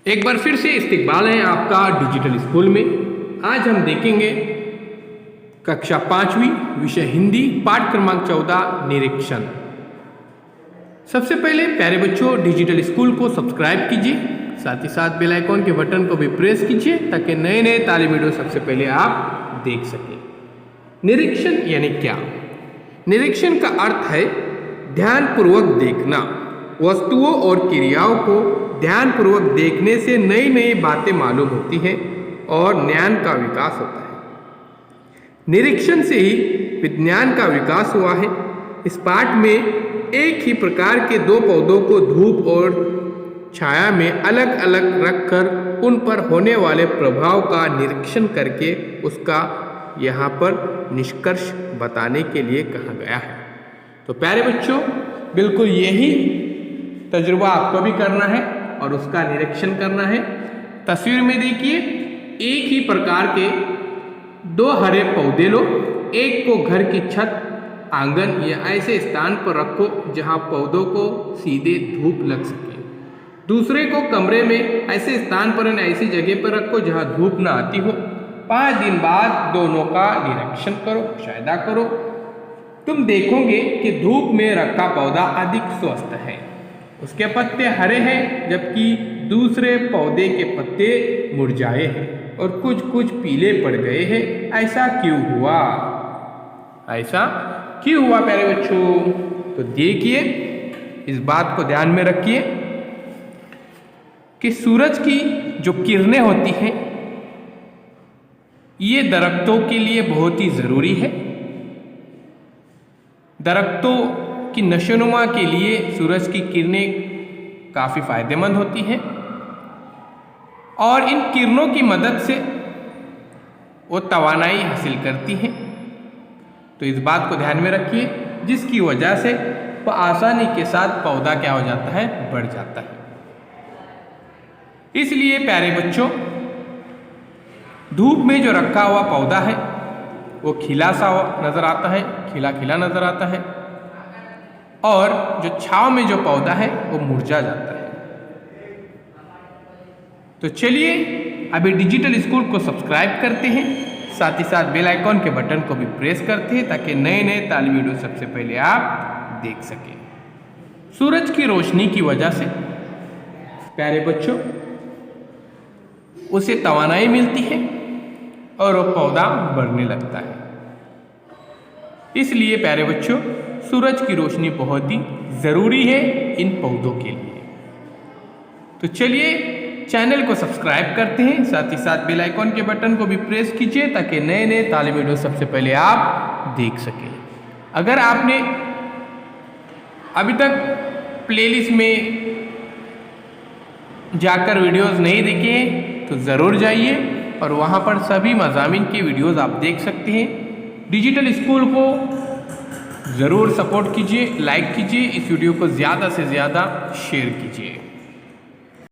एक बार फिर से इस्तकबाल है आपका डिजिटल स्कूल में। आज हम देखेंगे कक्षा 5वीं विषय हिंदी पाठ क्रमांक 14 निरीक्षण। सबसे पहले प्यारे बच्चों डिजिटल स्कूल को सब्सक्राइब कीजिए, साथ ही साथ बेल आइकॉन के बटन को भी प्रेस कीजिए ताकि नए नए तालीम वीडियो सबसे पहले आप देख सकें। निरीक्षण यानी क्या? निरीक्षण का अर्थ है ध्यानपूर्वक देखना। वस्तुओं और क्रियाओं को ध्यानपूर्वक देखने से नई नई बातें मालूम होती हैं और ज्ञान का विकास होता है। निरीक्षण से ही विज्ञान का विकास हुआ है। इस पाठ में एक ही प्रकार के दो पौधों को धूप और छाया में अलग अलग रखकर उन पर होने वाले प्रभाव का निरीक्षण करके उसका यहाँ पर निष्कर्ष बताने के लिए कहा गया है। तो प्यारे बच्चों बिल्कुल यही तजुर्बा आपको भी करना है और उसका निरीक्षण करना है। तस्वीर में देखिए एक ही प्रकार के दो हरे पौधे लो, एक को घर की छत, आंगन या ऐसे स्थान पर रखो जहां पौधों को सीधे धूप लग सके। दूसरे को कमरे में ऐसे स्थान पर ऐसी जगह पर रखो जहां धूप न आती हो। 5 दिन बाद दोनों का निरीक्षण करो, मुशाहिदा करो। तुम देखोगे कि धूप में रखा पौधा अधिक स्वस्थ है, उसके पत्ते हरे हैं जबकि दूसरे पौधे के पत्ते मुरझाए हैं और कुछ कुछ पीले पड़ गए हैं। ऐसा क्यों हुआ? ऐसा क्यों हुआ प्यारे बच्चों? तो देखिए इस बात को ध्यान में रखिए कि सूरज की जो किरणें होती हैं ये दरख्तों के लिए बहुत ही ज़रूरी है। दरख्तों की नशोनुमा के लिए सूरज की किरणें काफ़ी फायदेमंद होती हैं और इन किरणों की मदद से वो तवानाई हासिल करती हैं। तो इस बात को ध्यान में रखिए जिसकी वजह से वह आसानी के साथ पौधा क्या हो जाता है, बढ़ जाता है। इसलिए प्यारे बच्चों धूप में जो रखा हुआ पौधा है वो खिला सा नज़र आता है, खिला खिला नज़र आता है और जो छांव में जो पौधा है वो मुरझा जाता है। तो चलिए अभी डिजिटल स्कूल को सब्सक्राइब करते हैं, साथ ही साथ बेल आइकॉन के बटन को भी प्रेस करते हैं ताकि नए नए तालीमी वीडियो सबसे पहले आप देख सकें। सूरज की रोशनी की वजह से प्यारे बच्चों उसे तवानाई मिलती है और वो पौधा बढ़ने लगता है। इसलिए प्यारे बच्चों सूरज की रोशनी बहुत ही ज़रूरी है इन पौधों के लिए। तो चलिए चैनल को सब्सक्राइब करते हैं, साथ ही साथ बेल आइकॉन के बटन को भी प्रेस कीजिए ताकि नए नए तालीमी वीडियो सबसे पहले आप देख सकें। अगर आपने अभी तक प्लेलिस्ट में जाकर वीडियोस नहीं देखे तो ज़रूर जाइए और वहाँ पर सभी मज़ामीन के वीडियोस आप देख सकते हैं। डिजिटल स्कूल को ज़रूर सपोर्ट कीजिए, लाइक कीजिए, इस वीडियो को ज़्यादा से ज़्यादा शेयर कीजिए।